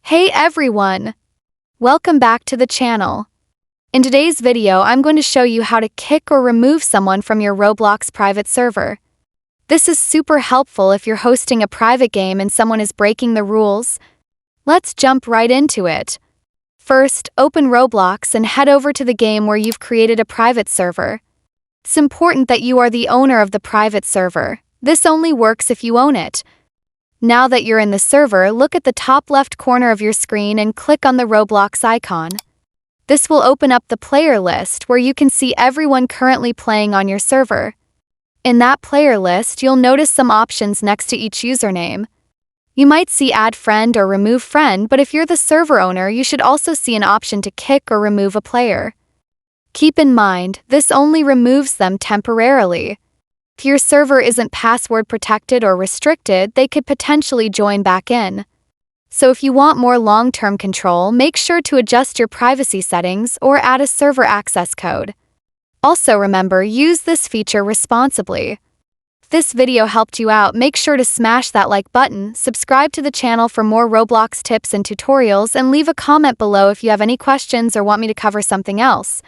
Hey everyone! Welcome back to the channel. In today's video, I'm going to show you how to kick or remove someone from your Roblox private server. This is super helpful if you're hosting a private game and someone is breaking the rules. Let's jump right into it. First, open Roblox and head over to the game where you've created a private server. It's important that you are the owner of the private server. This only works if you own it. Now that you're in the server, look at the top left corner of your screen and click on the Roblox icon. This will open up the player list where you can see everyone currently playing on your server. In that player list, you'll notice some options next to each username. You might see Add Friend or Remove Friend, but if you're the server owner, you should also see an option to kick or remove a player. Keep in mind, this only removes them temporarily. If your server isn't password protected or restricted, they could potentially join back in. So if you want more long-term control, make sure to adjust your privacy settings or add a server access code. Also remember, use this feature responsibly. If this video helped you out, make sure to smash that like button, subscribe to the channel for more Roblox tips and tutorials, and leave a comment below if you have any questions or want me to cover something else.